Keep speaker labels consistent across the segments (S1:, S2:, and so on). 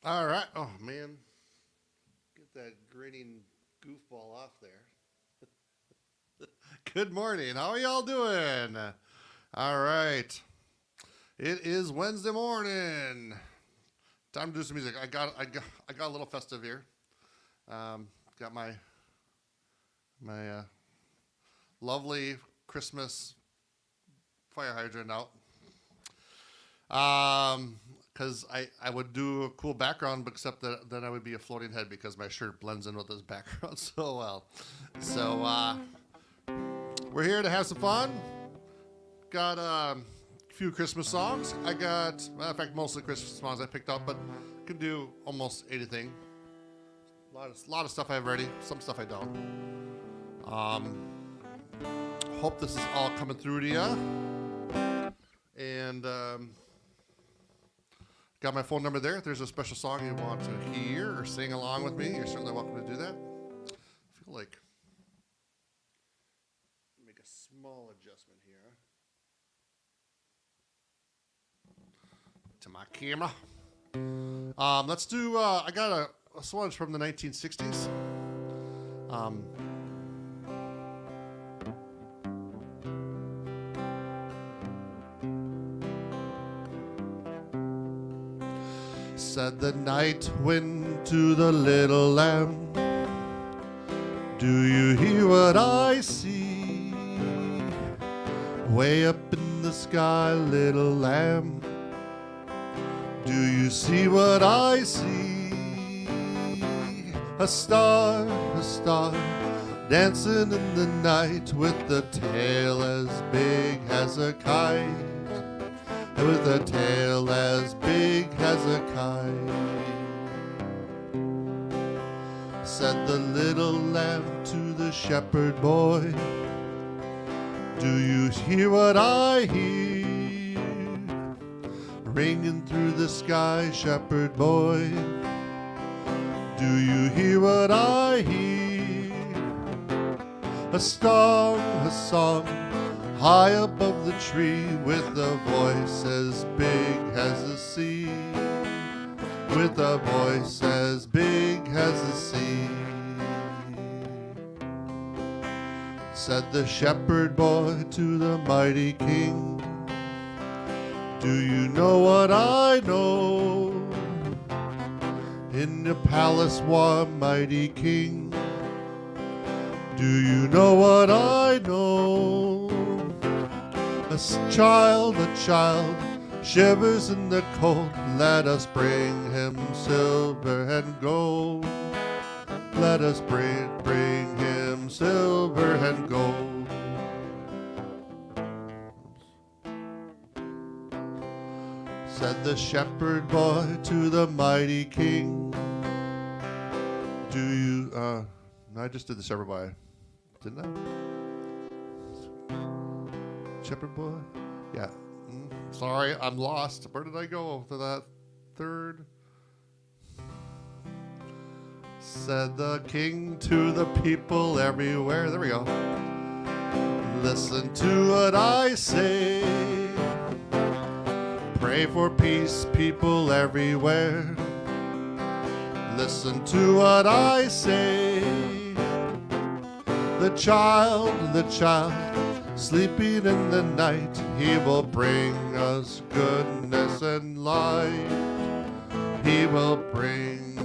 S1: All right. Oh man, get that grinning goofball off there. Good morning. How are y'all doing? All right. It is Wednesday morning. Time to do some music. I got a little festive here. Got my lovely Christmas fire hydrant out. Because I would do a cool background, except that then I would be a floating head because my shirt blends in with this background so well. So we're here to have some fun. Got a few Christmas songs. In fact, mostly Christmas songs I picked up, but can do almost anything. A lot of stuff I have ready. Some stuff I don't. Hope this is all coming through to you. And got my phone number there. If there's a special song you want to hear or sing along with me, you're certainly welcome to do that. I feel like make a small adjustment here to my camera. Let's do. I got a song from the 1960s. Said the night wind to the little lamb, do you hear what I see? Way up in the sky, little lamb, do you see what I see? A star, dancing in the night with a tail as big as a kite. With a tail as big as a kite. Said the little lamb to the shepherd boy, do you hear what I hear? Ringing through the sky, shepherd boy, do you hear what I hear? A song, a song, high above the tree, with a voice as big as the sea. With a voice as big as the sea. Said the shepherd boy to the mighty king, do you know what I know? In the palace warm, mighty king, do you know what I know? A child shivers in the cold. Let us bring him silver and gold. Let us bring him silver and gold. Said the shepherd boy to the mighty king, do you, I just did the shepherd boy, didn't I? Shepherd boy? Yeah. Sorry, I'm lost. Where did I go to that third? Said the king to the people everywhere. There we go. Listen to what I say. Pray for peace, people everywhere. Listen to what I say. The child, sleeping in the night, he will bring us goodness and light. He will bring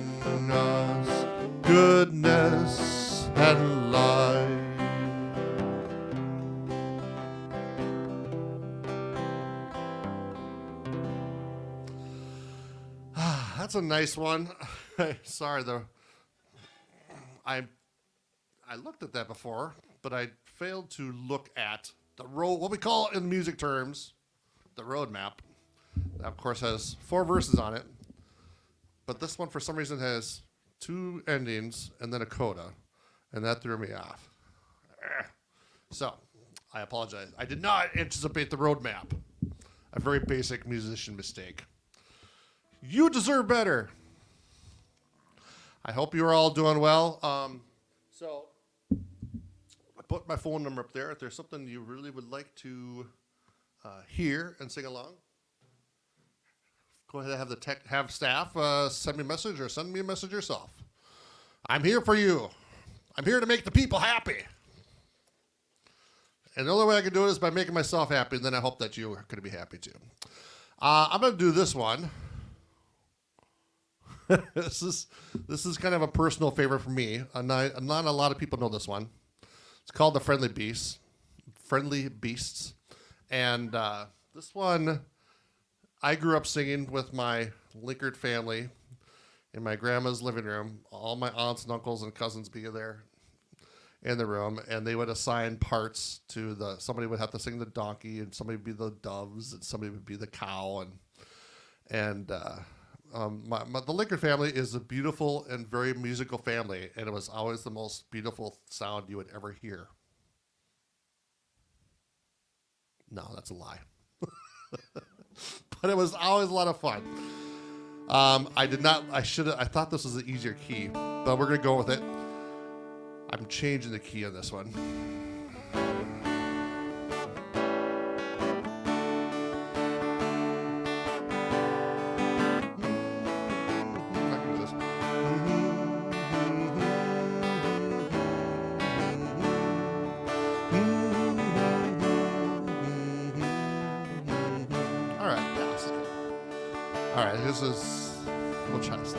S1: us goodness and light. That's a nice one. Sorry, I looked at that before, but I failed to look at the road, what we call in music terms, the road map. That, of course, has 4 verses on it, but this one, for some reason, has 2 endings and then a coda, and that threw me off. So, I apologize. I did not anticipate the road map. A very basic musician mistake. You deserve better. I hope you're all doing well. So, I put my phone number up there. If there's something you really would like to hear and sing along, go ahead and have staff send me a message or send me a message yourself. I'm here for you. I'm here to make the people happy. And the only way I can do it is by making myself happy, and then I hope that you are going to be happy too. I'm going to do this one. this is kind of a personal favorite for me. Not a lot of people know this one. It's called The Friendly Beasts. Friendly Beasts. And this one, I grew up singing with my Linkard family in my grandma's living room. All my aunts and uncles and cousins be there in the room, and they would assign parts to somebody would have to sing the donkey, and somebody would be the doves, and somebody would be the cow, and the Linkard family is a beautiful and very musical family, and it was always the most beautiful sound you would ever hear. No, that's a lie. But it was always a lot of fun. I thought this was an easier key, but we're going to go with it. I'm changing the key on this one. We'll try this.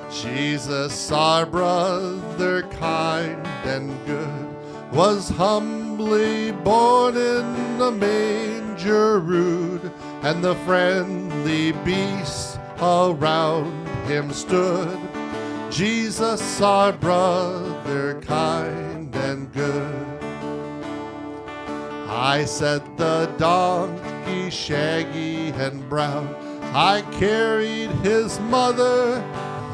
S1: Jesus, our brother, kind and good, was humbly born in a manger rude, and the friendly beasts around him stood. Jesus, our brother, kind and good. I said the donkey, shaggy and brown, I carried his mother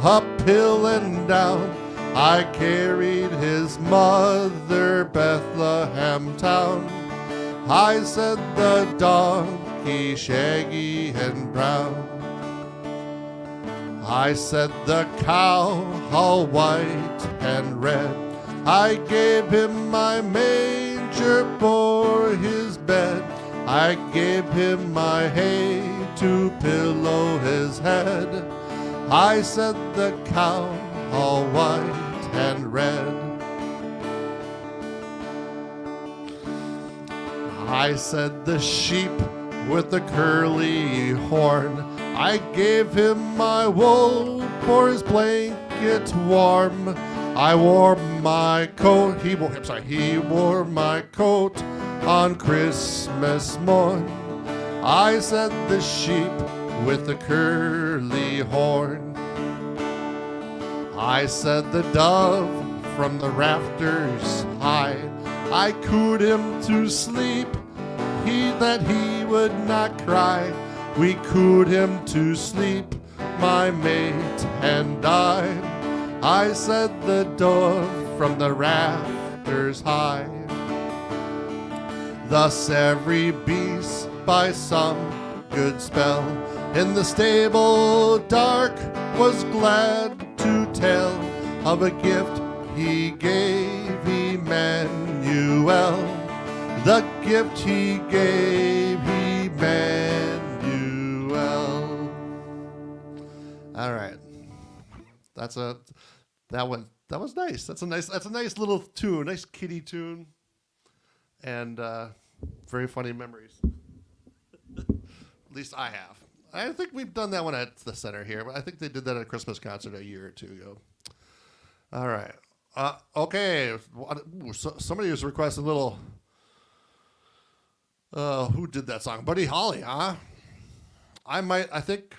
S1: uphill and down. I carried his mother, Bethlehem town. I said the donkey, shaggy and brown. I said the cow, all white and red. I gave him my manger for his bed. I gave him my hay to pillow his head. I said the cow, all white and red. I said the sheep with the curly horn. I gave him my wool for his blanket warm. I wore my coat, he wore my coat on Christmas morn. I said the sheep with the curly horn. I said the dove from the rafters high. I cooed him to sleep, that he would not cry. We cooed him to sleep, my mate and I. I said the dove from the rafters high. Thus every beast by some good spell in the stable dark was glad to tell of a gift he gave Emmanuel. The gift he gave Emmanuel. All right, that was nice. That's a nice little tune, nice kiddie tune, and very funny memories. At least I have. I think we've done that one at the center here, but I think they did that at a Christmas concert a year or two ago. All right. Okay. Somebody was requesting a little. Who did that song? Buddy Holly, huh? I think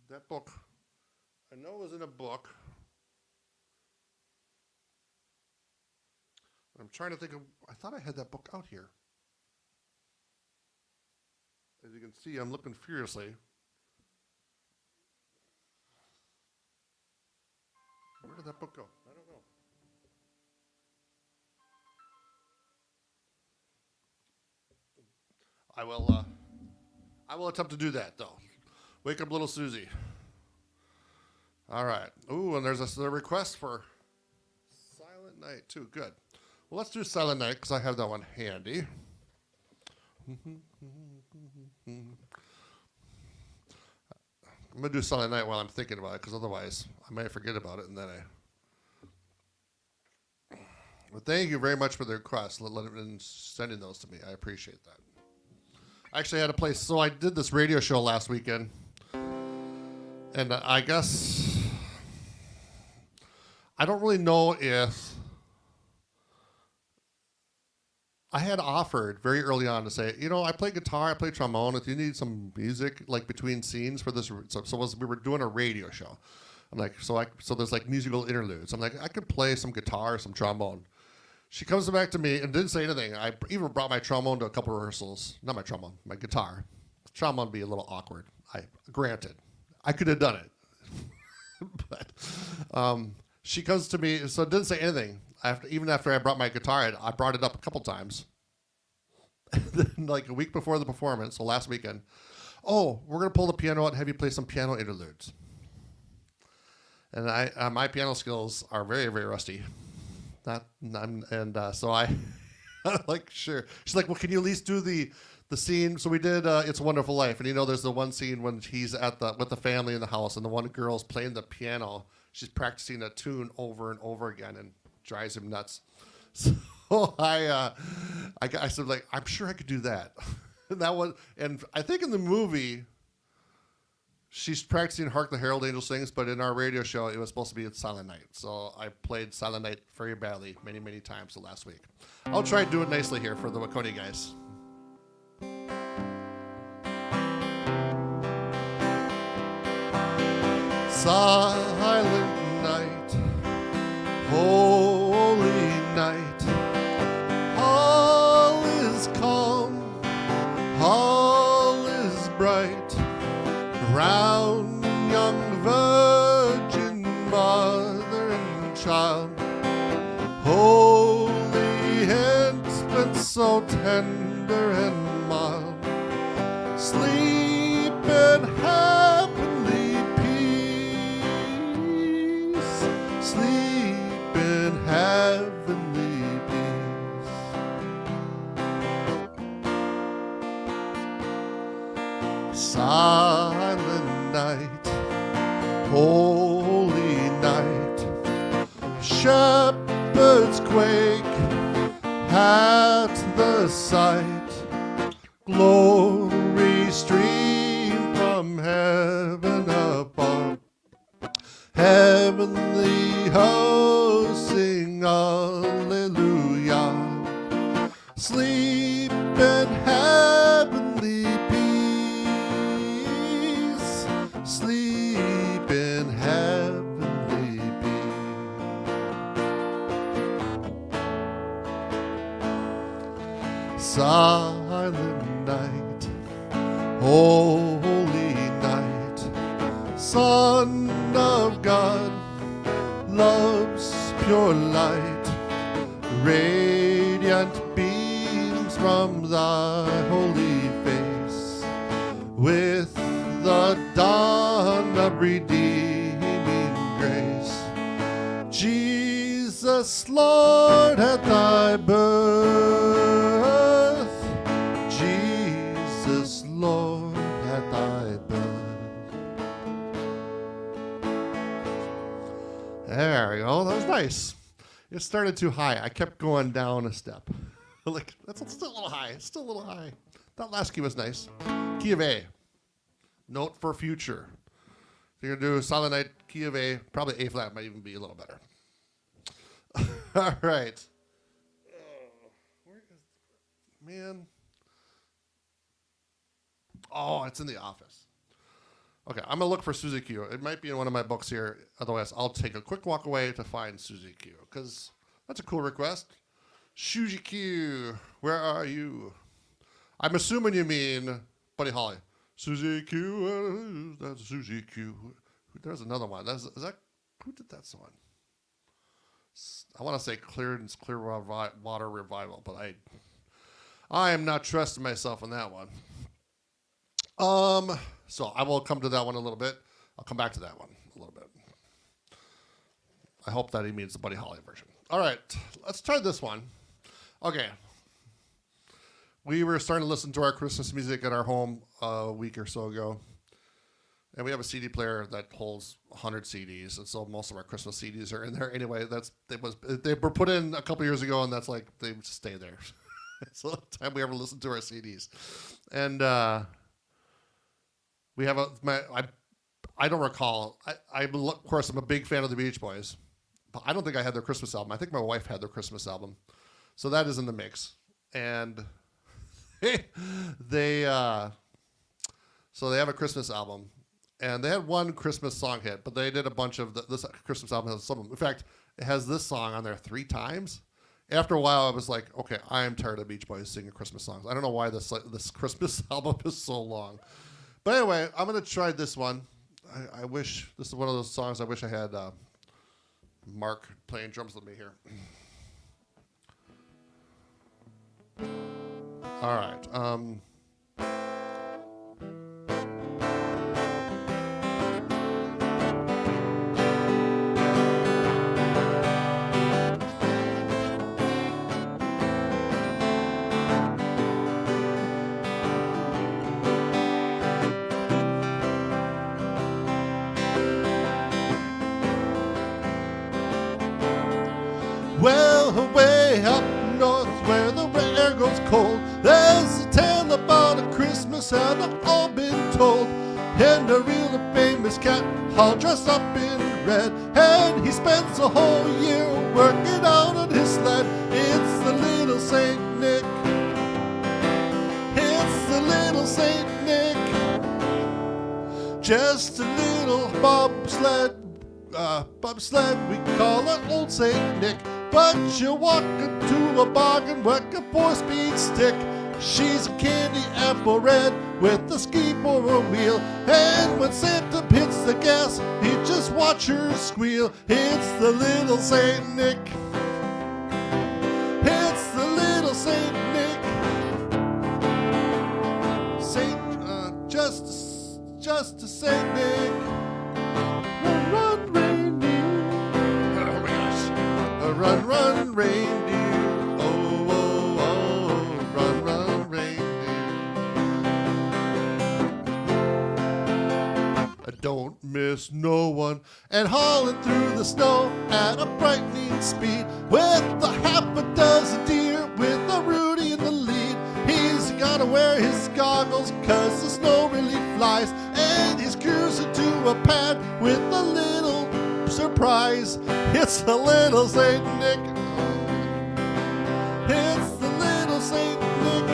S1: that book. I know it was in a book. I'm trying to think of. I thought I had that book out here. As you can see, I'm looking furiously. Where did that book go? I don't know. I will attempt to do that, though. Wake up, little Susie. All right. Ooh, and there's a request for Silent Night, too. Good. Well, let's do Silent Night, because I have that one handy. I'm going to do Silent Night while I'm thinking about it, because otherwise I might forget about it, and then But thank you very much for the request and sending those to me. I appreciate that. I actually had a place. So I did this radio show last weekend, and I guess I don't really know if I had offered very early on to say, I play guitar, I play trombone. If you need some music, like between scenes for this, we were doing a radio show. I'm like, so there's like musical interludes. I'm like, I could play some guitar, some trombone. She comes back to me and didn't say anything. I even brought my trombone to a couple rehearsals. Not my trombone, my guitar. Trombone would be a little awkward. Granted, I could have done it, but she comes to me, so didn't say anything. Even after I brought my guitar, I brought it up a couple times. Then, like a week before the performance, so last weekend, we're gonna pull the piano out and have you play some piano interludes. And my piano skills are very, very rusty. So I, like, sure. She's like, well, can you at least do the scene? So we did It's a Wonderful Life, and there's the one scene when he's with the family in the house, and the one girl's playing the piano. She's practicing a tune over and over again, and drives him nuts. So I said, like, I'm sure I could do that. And I think in the movie, she's practicing Hark the Herald Angels Sings, but in our radio show, it was supposed to be Silent Night. So I played Silent Night very badly many, many times the last week. I'll try to do it nicely here for the Waconia guys. Silent night, holy night, all is calm, all is bright. Around young virgin mother and child, holy infant so tender and mild, sleep in heavenly peace, sleep in heavenly peace. Silent night, holy night, shepherds quake at the sight, glory stream from heaven above, heavenly hosts sing alleluia, sleep in heavenly peace, sleep in heavenly peace. Silent night, holy night, Son of God, love's pure light, radiant beams from thy holy face, with the dawn of redeeming grace. Jesus, Lord, at thy birth, Jesus, Lord, at thy birth. There we go. That was nice. It started too high. I kept going down a step. Like, that's still a little high. It's still a little high. That last key was nice. Key of A. Note for future. If you're going to do Silent Night, key of A, probably A flat might even be a little better. All right. Where is, man? Oh, it's in the office. Okay, I'm going to look for Suzy Q. It might be in one of my books here. Otherwise, I'll take a quick walk away to find Suzy Q, because that's a cool request. Suzy Q, where are you? I'm assuming you mean Buddy Holly. Suzy Q, that's Suzy Q. There's another one. Who did that song? I want to say Clearwater Revival, but I am not trusting myself on that one. So I will come to that one a little bit. I'll come back to that one a little bit. I hope that he means the Buddy Holly version. All right, let's try this one. Okay. We were starting to listen to our Christmas music at our home a week or so ago. And we have a CD player that holds 100 CDs, and so most of our Christmas CDs are in there. Anyway, they were put in a couple years ago, and that's like they just stay there. It's the only time we ever listen to our CDs. And we have I don't recall. Of course, I'm a big fan of the Beach Boys, but I don't think I had their Christmas album. I think my wife had their Christmas album, so that is in the mix. And they so they have a Christmas album. And they had one Christmas song hit, but they did a bunch of this Christmas album has some of them. In fact, it has this song on there 3 times. After a while, I was like, okay, I am tired of Beach Boys singing Christmas songs. I don't know why this Christmas album is so long. But anyway, I'm going to try this one. I wish, this is one of those songs I wish I had Mark playing drums with me here. All right. Well, way up north where the air goes cold, there's a tale about a Christmas and I've all been told. And a real famous cat all dressed up in red, and he spends the whole year working out on his sled. It's the little Saint Nick. It's the little Saint Nick. Just a little bobsled, we call it Old Saint Nick. But you walk into a bargain, work a 4-speed stick. She's a candy apple red with a ski for a wheel. And when Santa hits the gas, he just watch her squeal. It's the little Saint Nick. It's the little Saint Nick. Just a Saint Nick. Run, reindeer. Oh my gosh. Run, run, reindeer. Oh, oh, oh. Run, run, reindeer. I don't miss no one. And hauling through the snow at a frightening speed with a half a dozen deer with a Rudy in the lead. He's gotta wear his goggles 'cause the snow really flies, and he's cruising to a pad with a little surprise. It's the little Saint Nick. It's the little Saint Nick.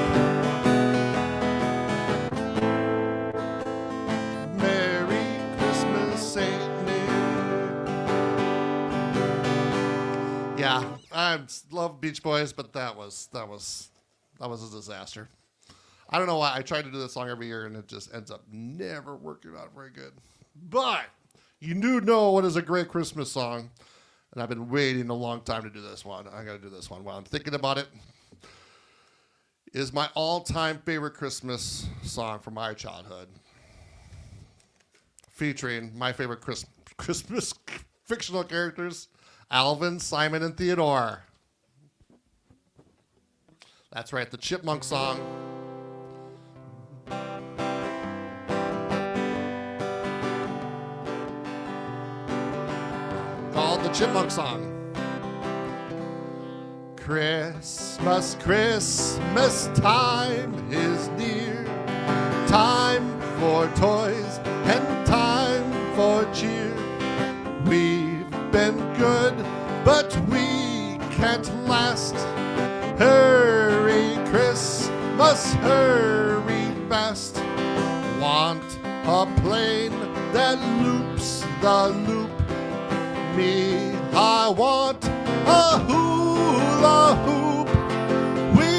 S1: Merry Christmas, Saint Nick. Yeah, I love Beach Boys, but that was a disaster. I don't know why I try to do this song every year and it just ends up never working out very good. But you do know what is a great Christmas song, and I've been waiting a long time to do this one. I got to do this one while I'm thinking about it. Is my all-time favorite Christmas song from my childhood, featuring my favorite Christmas fictional characters, Alvin, Simon, and Theodore. That's right, the Chipmunk song. Called the Chipmunk song. Christmas, Christmas time is near. Time for toys and time for cheer. We've been good, but we can't last. Hurry, Christmas, hurry fast. Want a plane that loops the loop. Me, I want a hula hoop. We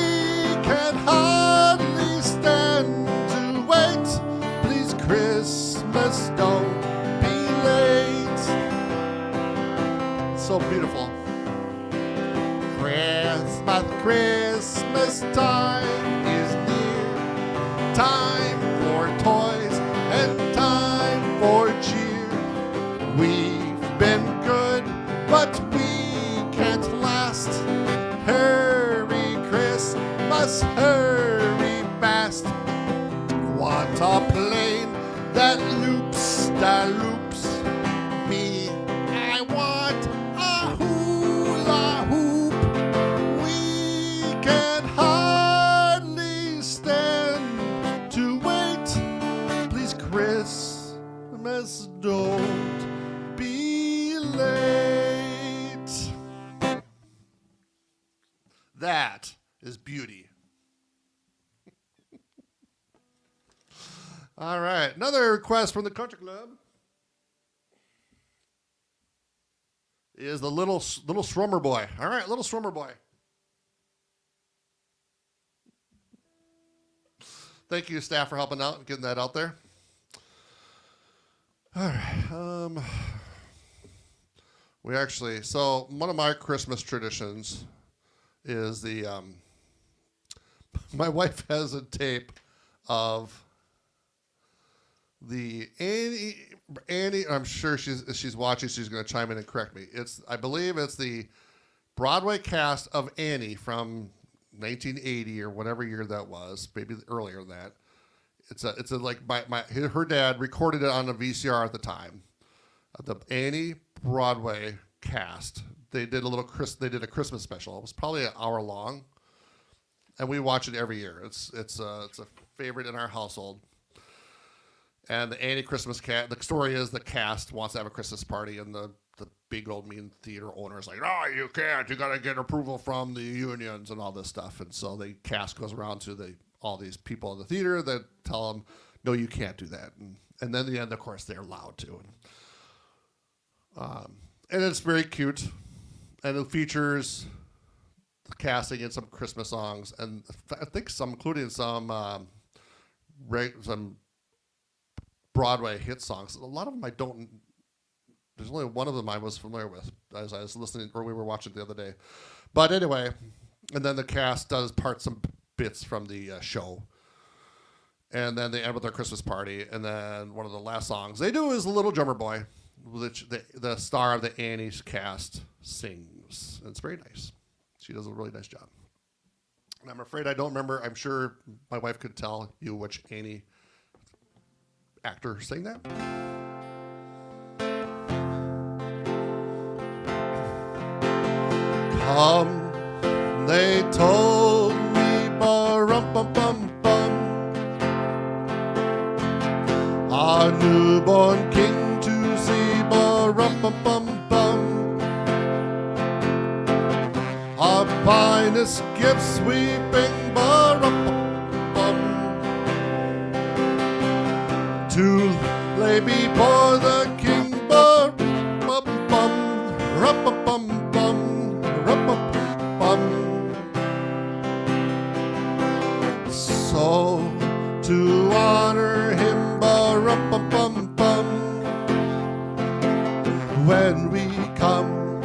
S1: can hardly stand to wait. Please, Christmas, don't be late. So beautiful. Christmas time is near. Time for toys and time for cheer. We've been good, but we can't last. Hurry, Christmas, hurry fast. Want a plane that loops that loops me. I want a hula hoop. We can hardly stand to wait. Please, Christmas, don't be late. That is beauty. All right, another request from the Country Club is the little Strummer Boy. All right, little Strummer Boy. Thank you, staff, for helping out and getting that out there. All right. So one of my Christmas traditions is my wife has a tape of the Annie. I'm sure she's watching. She's going to chime in and correct me. I believe it's the Broadway cast of Annie from 1980 or whatever year that was, maybe earlier than that. It's a like her dad recorded it on a VCR at the time. The Annie Broadway cast. They did a Christmas special. It was probably an hour long, and we watch it every year. It's a favorite in our household. And the Annie Christmas cat. The story is the cast wants to have a Christmas party, and the big old mean theater owner is like, "No, you can't. You got to get approval from the unions and all this stuff." And so the cast goes around to all these people in the theater that tell them, "No, you can't do that." And then in the end, of course, they're allowed to. And it's very cute, and it features the casting in some Christmas songs, and I think including some Broadway hit songs. A lot of them I don't. There's only one of them I was familiar with as I was listening, or we were watching the other day. But anyway, and then the cast does some bits from the show, and then they end with their Christmas party, and then one of the last songs they do is "The Little Drummer Boy," which the star of the Annie's cast sings. And it's very nice. She does a really nice job. And I'm afraid I don't remember. I'm sure my wife could tell you which Annie actor sang that. Come, they told me, ba-rum-bum-bum-bum, our newborn king to see, ba-rum-bum-bum-bum, our finest gifts we bring, ba-rum-bum-bum, to lay before the king, ba-rum-bum-bum, rum-bum-bum-bum, rum-bum-bum. So to honor him, ba-rum-bum-bum-bum, when we come,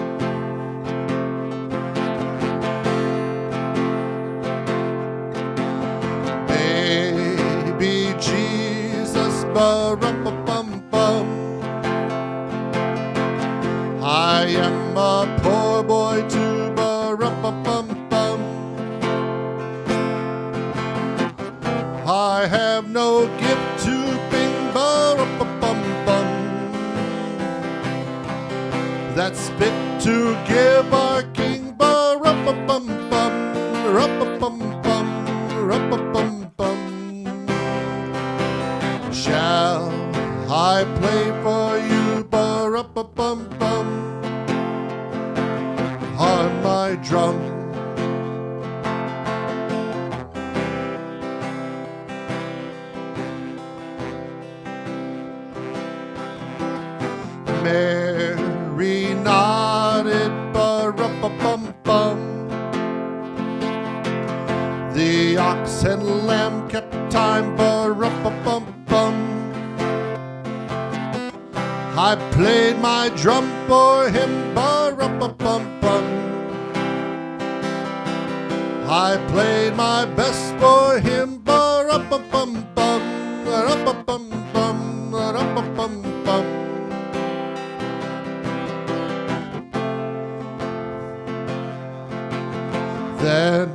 S1: baby Jesus, ba-rum-bum-bum-bum, I am a poor boy too, ba-rum-bum-bum-bum, I have no gift to bring, ba-rum-bum-bum-bum, that's fit to give our king, ba-rum-bum-bum-bum, rum-bum-bum-bum, rum-bum-bum-bum. Shall I play for you, ba-rum-bum-bum-bum, on my drum? Mary nodded, ba-rum-bum-bum-bum, the ox and lamb kept time, ba-rum-bum-bum-bum, I played my drum for him, ba-rum-bum-bum-bum, I played my best for him, ba-rum-bum-bum-bum, rum-bum-bum-bum, rum-bum-bum-bum. Then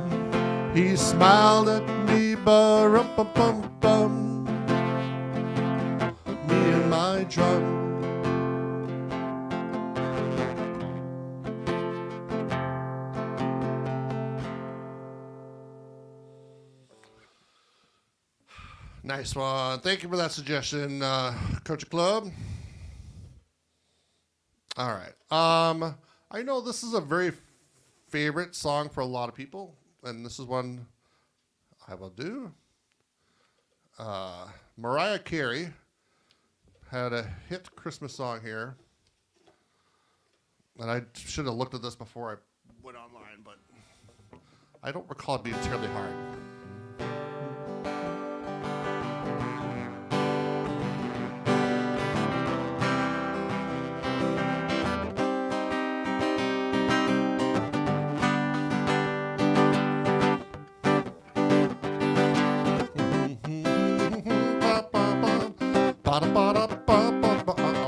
S1: he smiled at me, ba-rum-bum-bum-bum, me and my drum. Nice one. Thank you for that suggestion, Coach Club. All right. I know this is a very favorite song for a lot of people, and this is one I will do. Mariah Carey had a hit Christmas song here, and I should have looked at this before I went online, but I don't recall it being terribly hard.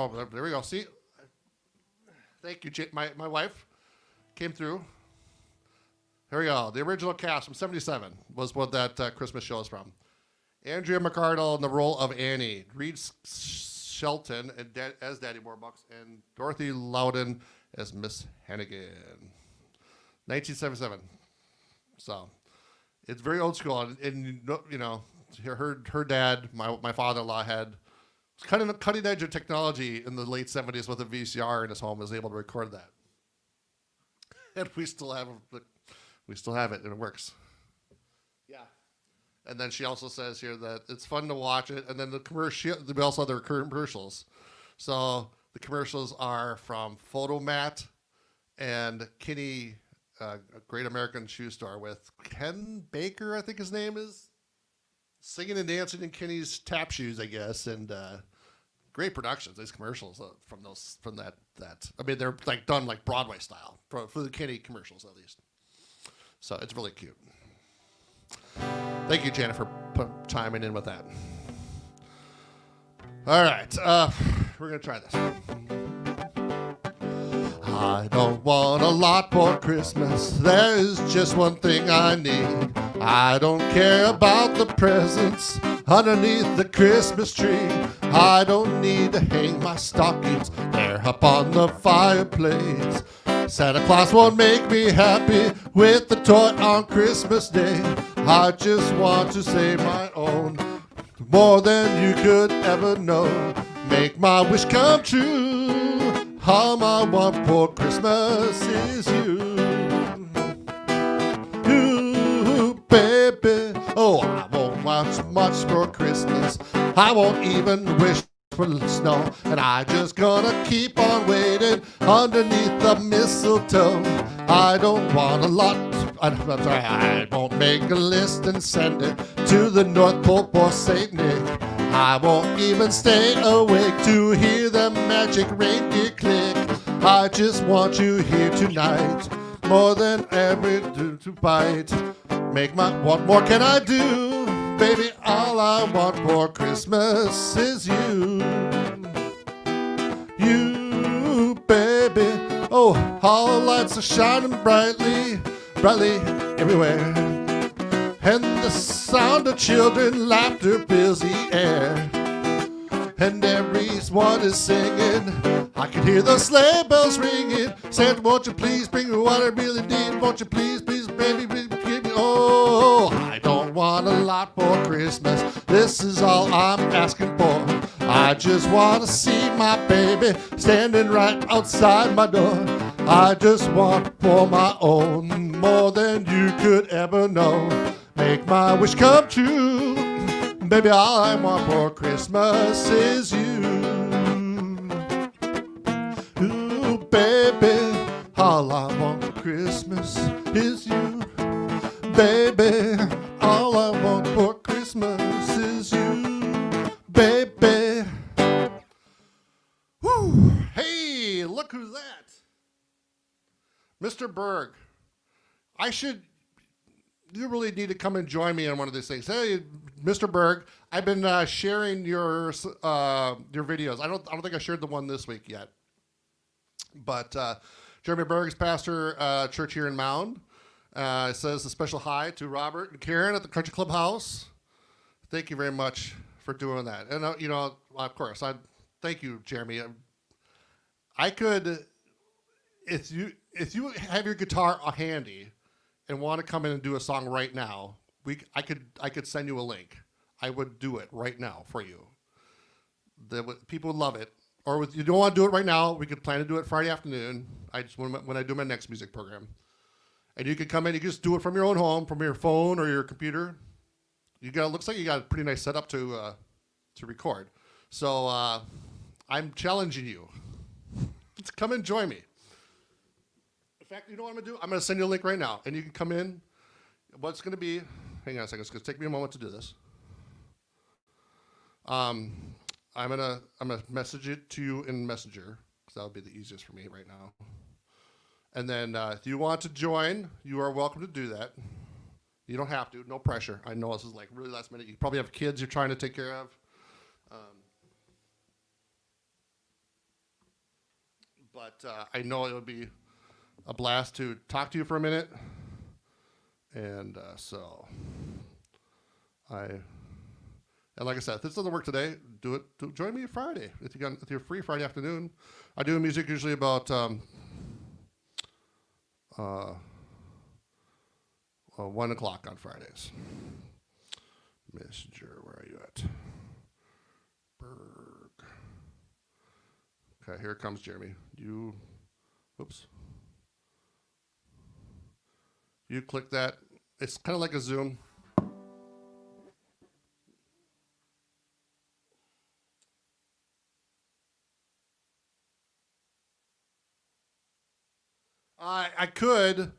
S1: Oh, there we go. See? Thank you, my wife came through. Here we go. The original cast from '77 was what that Christmas show is from. Andrea McArdle in the role of Annie, Reed Shelton as Daddy Warbucks, and Dorothy Loudon as Miss Hannigan. 1977. So it's very old school, and you know, her dad, my father-in-law had kind of a cutting edge of technology in the late '70s with a VCR in his home, was able to record that, and we still have it, and it works. Yeah. And then she also says here that it's fun to watch it, and then the commercial. We also have the commercials. So the commercials are from Photomat and Kinney, a Great American Shoe Store, with Ken Baker, I think his name is, singing and dancing in Kinney's tap shoes, I guess, and great productions. These commercials from that. I mean, they're like done like Broadway style for the Kinney commercials at least. So it's really cute. Thank you, Jennifer, for chiming in with that. All right, we're gonna try this. I don't want a lot for Christmas. There's just one thing I need. I don't care about the presents underneath the Christmas tree. I don't need to hang my stockings there up on the fireplace. Santa Claus won't make me happy with the toy on Christmas Day. I just want to say my own, more than you could ever know. Make my wish come true. All I want for Christmas is you. You, baby. Oh, I won't want much for Christmas. I won't even wish for snow, and I just gonna keep on waiting underneath the mistletoe. I don't want a lot. I won't make a list and send it to the North Pole for Saint Nick. I won't even stay awake to hear the magic reindeer click. I just want you here tonight, more than ever to bite. What more can I do? Baby, all I want for Christmas is you. You, baby. Oh, all the lights are shining brightly everywhere. And the sound of children, laughter fills the air. And everyone is singing. I can hear the sleigh bells ringing. Santa, won't you please bring me what I really need? Won't you please, baby, give me. Oh, I don't want a lot for Christmas. This is all I'm asking for. I just want to see my baby standing right outside my door. I just want for my own, more than you could ever know. Make my wish come true. Baby, all I want for Christmas is you. Ooh, baby, all I want for Christmas is you. Baby, all I want for Christmas is you. Baby. Whew. Hey, look who's that. Mr. Berg. You really need to come and join me on one of these things. Hey, Mr. Berg, I've been sharing your videos. I don't think I shared the one this week yet. But Jeremy Berg's pastor church here in Mound says a special hi to Robert and Karen at the Country Club House. Thank you very much for doing that. And of course, Thank you, Jeremy. I could, if you have your guitar handy and want to come in and do a song right now, I could send you a link. I would do it right now for you. People would love it. Or if you don't want to do it right now, we could plan to do it Friday afternoon. When I do my next music program, and you could come in. You can just do it from your own home, from your phone or your computer. Looks like you got a pretty nice setup to record. So I'm challenging you to come and join me. In fact, you know what I'm gonna do? I'm gonna send you a link right now, and you can come in. What's gonna be? Hang on a second. It's gonna take me a moment to do this. I'm gonna message it to you in Messenger because that would be the easiest for me right now. And then if you want to join, you are welcome to do that. You don't have to. No pressure. I know this is like really last minute. You probably have kids you're trying to take care of. But I know it would be a blast to talk to you for a minute. And and like I said, if this doesn't work today, do it. Join me Friday if you're free Friday afternoon. I do music usually about 1 o'clock on Fridays. Messenger, where are you at? Berg. Okay, here comes Jeremy. Oops. You click that. It's kind of like a Zoom. I could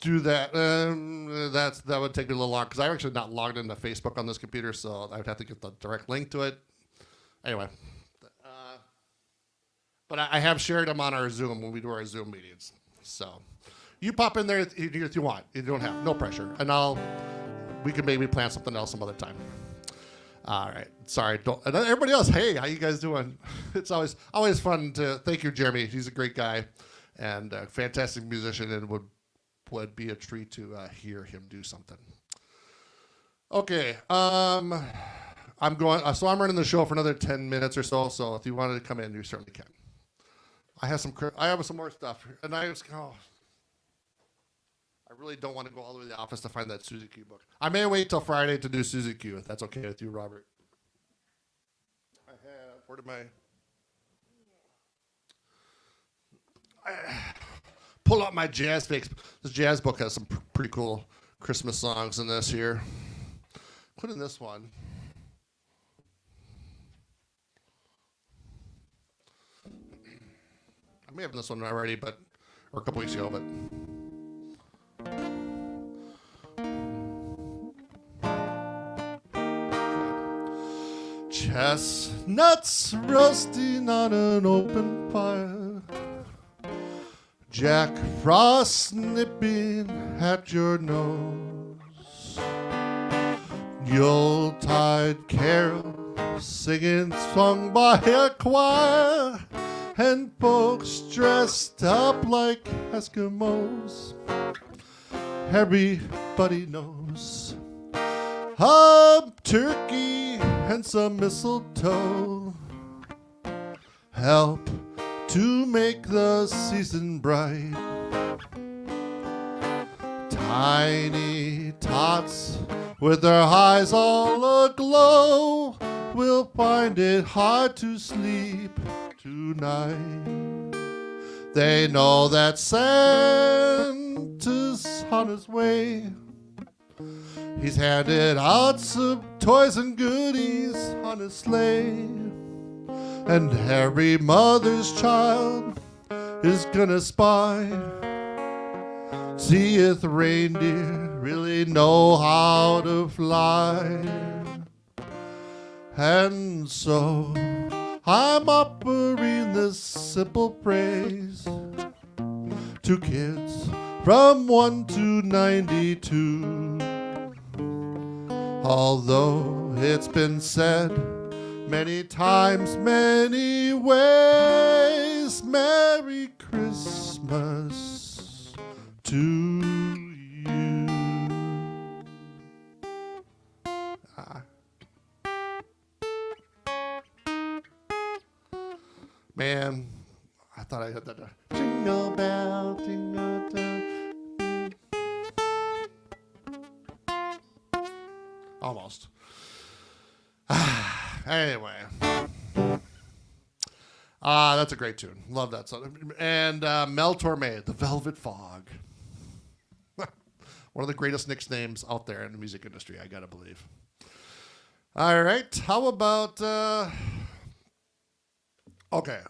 S1: do that. That would take me a little long because I'm actually not logged into Facebook on this computer, so I would have to get the direct link to it. Anyway, but I have shared them on our Zoom when we do our Zoom meetings. So you pop in there if you want. You don't have no pressure, and we can maybe plan something else some other time. All right. Sorry. And everybody else, hey, how you guys doing? It's always fun to thank you, Jeremy. He's a great guy and a fantastic musician, and would be a treat to hear him do something. Okay. I'm running the show for another 10 minutes or so. So if you wanted to come in, you certainly can. I have some more stuff, and I really don't want to go all the way to the office to find that Suzy Q book. I may wait till Friday to do Suzy Q if that's okay with you, Robert. Where did pull out my jazz fix. This jazz book has some pretty cool Christmas songs in this here. Including this one. I may have this one already, or a couple weeks ago, but. Chestnuts roasting on an open fire. Jack Frost nipping at your nose. Yuletide carol singing sung by a choir. And folks dressed up like Eskimos. Everybody knows a turkey and some mistletoe help to make the season bright. Tiny tots with their eyes all aglow will find it hard to sleep tonight. They know that Santa's on his way. He's handed out some toys and goodies on his sleigh. And every mother's child is gonna spy. See if the reindeer really know how to fly. And so I'm offering this simple praise to kids from 1 to 92. Although it's been said many times, many ways, Merry Christmas to you. Man, I thought I had that. Jingle bell, jingle bell. Almost. Anyway. That's a great tune. Love that song. And Mel Torme, The Velvet Fog. One of the greatest nicknames out there in the music industry, I gotta believe. All right. How about... okay.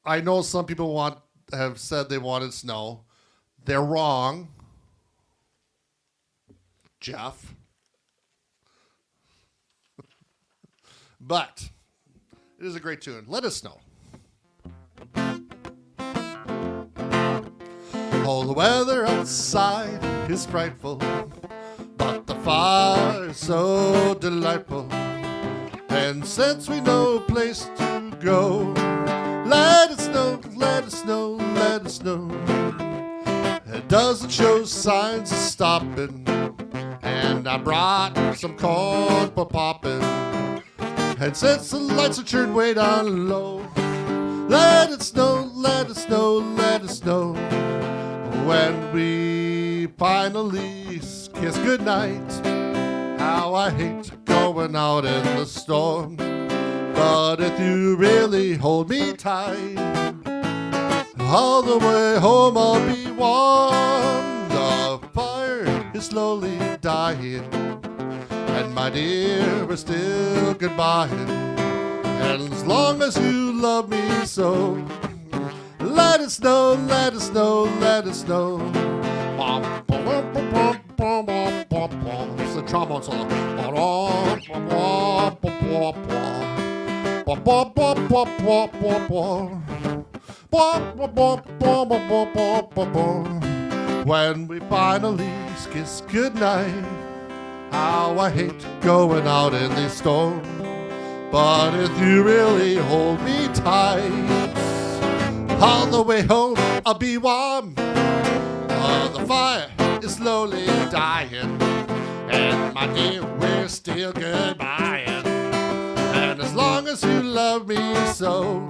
S1: I know some people have said they wanted snow. They're wrong. Jeff. But it is a great tune. Let us know. Oh, the weather outside is frightful, but the fire is so delightful. And since we know a place to go, let it snow, let it snow, let it snow. It doesn't show signs of stopping, and I brought some corn for popping. And since the lights are turned way down low, let it snow, let it snow, let it snow. When we finally kiss goodnight, how I hate going out in the storm. But if you really hold me tight, all the way home I'll be warm. The fire is slowly dying, and my dear, we're still goodbying. And as long as you love me so, let it snow, let it snow, let it snow. It's the trombone solo. When we finally kiss goodnight, how I hate going out in the storm. But if you really hold me tight, all the way home I'll be warm. The fire is slowly dying, and my dear, we're still goodbying. And as long as you love me so,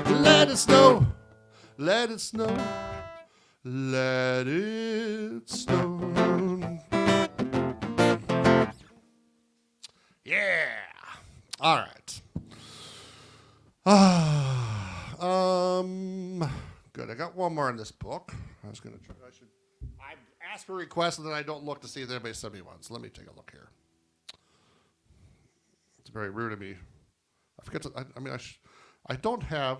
S1: let it snow, let it snow, let it snow. Yeah. All right. Good. I got one more in this book. I ask for requests and then I don't look to see if anybody sent me one. So let me take a look here. It's very rude of me. I forget to. I don't have.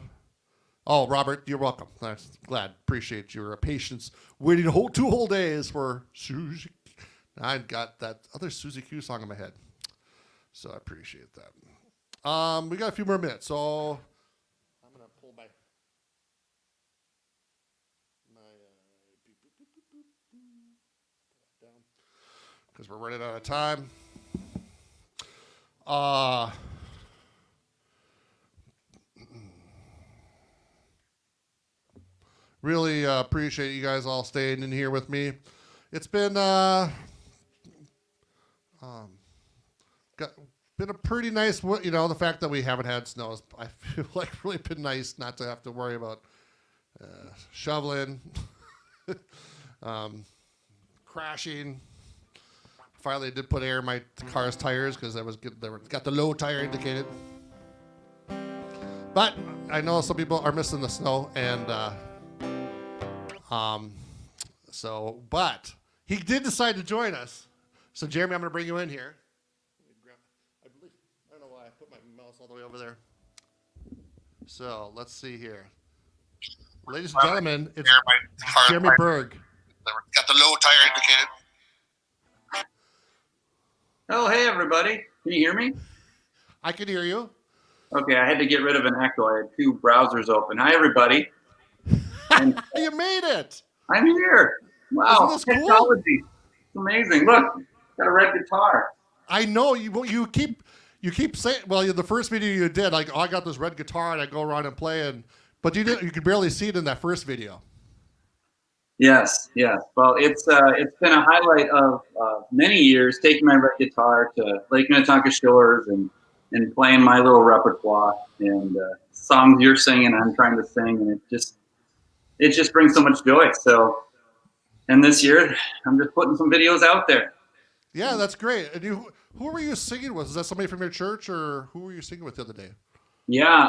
S1: Oh, Robert, you're welcome. I'm glad. Appreciate your patience waiting two whole days for Suzy. I got that other Suzy Q song in my head, so I appreciate that. We got a few more minutes, so I'm gonna pull my down because we're running out of time. Really appreciate you guys all staying in here with me. It's been been a pretty nice, the fact that we haven't had snow, I feel like really been nice not to have to worry about shoveling, crashing. Finally did put air in my car's tires because got the low tire indicated. But I know some people are missing the snow, and but he did decide to join us. So Jeremy, I'm going to bring you in here. I don't know why I put my mouse all the way over there. So let's see here. Ladies and gentlemen, it's Jeremy Berg. Got the low tire indicated.
S2: Oh, hey, everybody. Can you hear me?
S1: I can hear you.
S2: Okay, I had to get rid of an echo. I had two browsers open. Hi, everybody.
S1: You made it.
S2: I'm here. Wow,
S1: Isn't this
S2: technology.
S1: Cool?
S2: It's amazing. Look, got a red guitar.
S1: I know. You keep saying, well, the first video you did, like, oh, I got this red guitar and I go around and play, but you could barely see it in that first video.
S2: Yes. Well, it's been a highlight of many years, taking my red guitar to Lake Minnetonka shores and and playing my little repertoire and songs you're singing, I'm trying to sing, and it just brings so much joy. So, and this year, I'm just putting some videos out there.
S1: Yeah, that's great. And who were you singing with? Is that somebody from your church, or who were you singing with the other day?
S2: Yeah,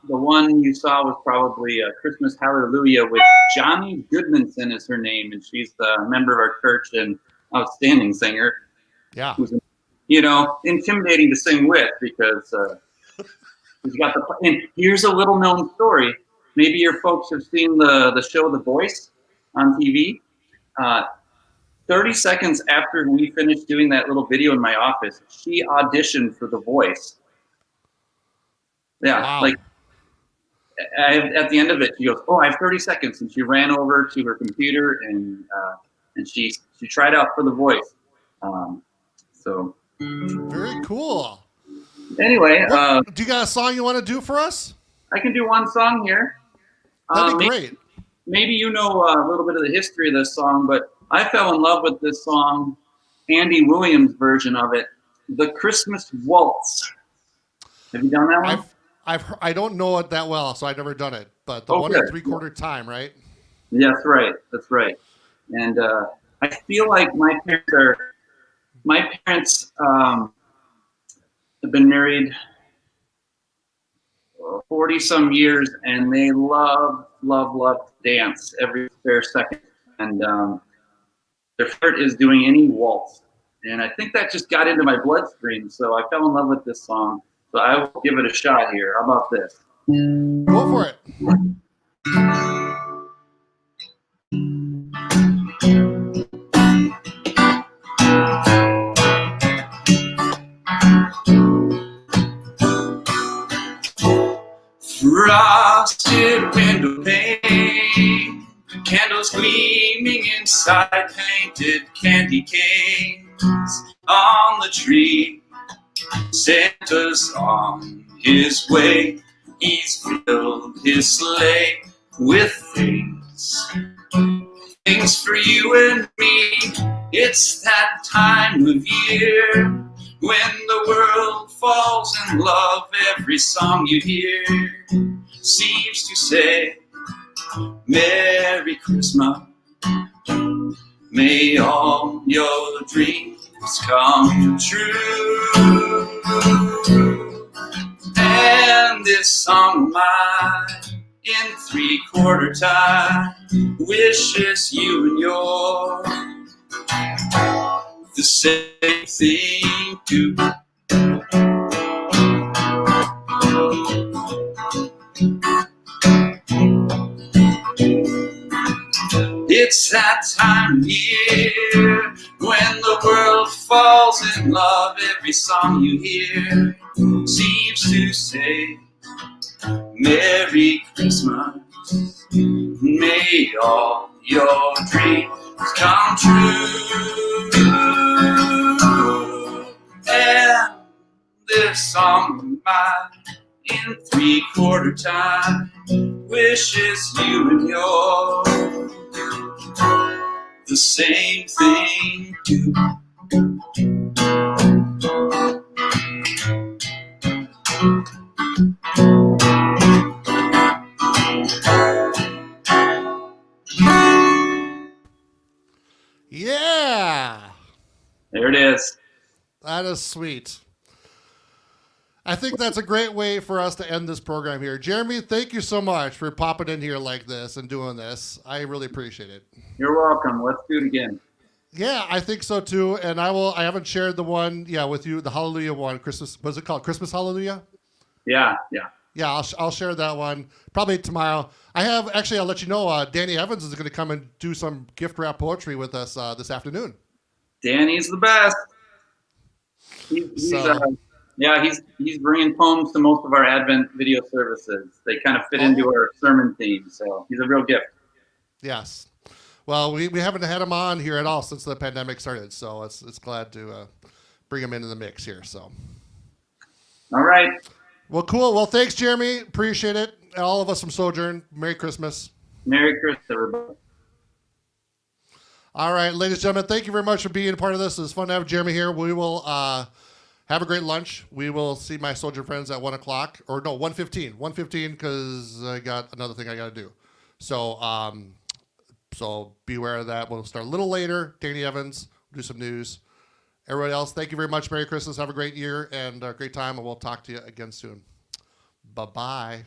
S2: the one you saw was probably Christmas Hallelujah with Johnny Goodmanson is her name, and she's a member of our church and outstanding singer.
S1: Yeah.
S2: Who's, intimidating to sing with because she's got the. And here's a little known story. Maybe your folks have seen the show The Voice on TV. 30 seconds after we finished doing that little video in my office, she auditioned for The Voice. Yeah,
S1: Wow.
S2: like at the end of it, she goes, "Oh, I have 30 seconds," and she ran over to her computer and she tried out for The Voice. So
S1: very cool.
S2: Anyway,
S1: do you got a song you want to do for us?
S2: I can do one song here.
S1: That'd be great.
S2: Maybe you know a little bit of the history of this song, but I fell in love with this song, Andy Williams' version of it, "The Christmas Waltz." Have you done that one?
S1: I don't know it that well, so I've never done it. But the 1 3/4 time, right?
S2: Yeah, that's right. That's right. And I feel like my parents have been married 40 some years, and they love to dance every spare second. And their favorite is doing any waltz. And I think that just got into my bloodstream. So I fell in love with this song. So I will give it a shot here. How about this?
S1: Go for it.
S2: Frosted window pane, candles gleaming inside, painted candy canes on the tree. Santa's on his way, he's filled his sleigh with things for you and me. It's that time of year when the world falls in love. Every song you hear seems to say, "Merry Christmas, may all your dreams come true." And this song of mine in 3/4 time wishes you and yours the same thing too. It's that time of year when the world falls in love. Every song you hear seems to say, "Merry Christmas, may all your dreams come true." And this song of mine in 3/4 time wishes you and yours the same thing too.
S1: Yeah.
S2: There it is.
S1: That is sweet. I think that's a great way for us to end this program here. Jeremy, thank you so much for popping in here like this and doing this. I really appreciate it.
S2: You're welcome. Let's do it again.
S1: Yeah, I think so too. And I haven't shared the one, with you, the Hallelujah one. Christmas, what's it called? Christmas Hallelujah?
S2: Yeah.
S1: Yeah, I'll share that one probably tomorrow. I'll let you know, Danny Evans is going to come and do some gift wrap poetry with us this afternoon.
S2: Danny's the best. He's bringing poems to most of our Advent video services. They kind of fit into our sermon theme, so he's a real gift.
S1: Yes. Well, we haven't had him on here at all since the pandemic started, so it's glad to bring him into the mix here. So.
S2: All right.
S1: Well, cool. Well, thanks, Jeremy. Appreciate it. All of us from Sojourn, Merry Christmas.
S2: Merry Christmas, everybody.
S1: All right, ladies and gentlemen, thank you very much for being a part of this. It's fun to have Jeremy here. We will have a great lunch. We will see my soldier friends at 1 o'clock, or no, 1:15. 1:15 because I got another thing I got to do. So beware of that. We'll start a little later. Danny Evans, do some news. Everybody else, thank you very much. Merry Christmas. Have a great year and a great time, and we'll talk to you again soon. Bye-bye.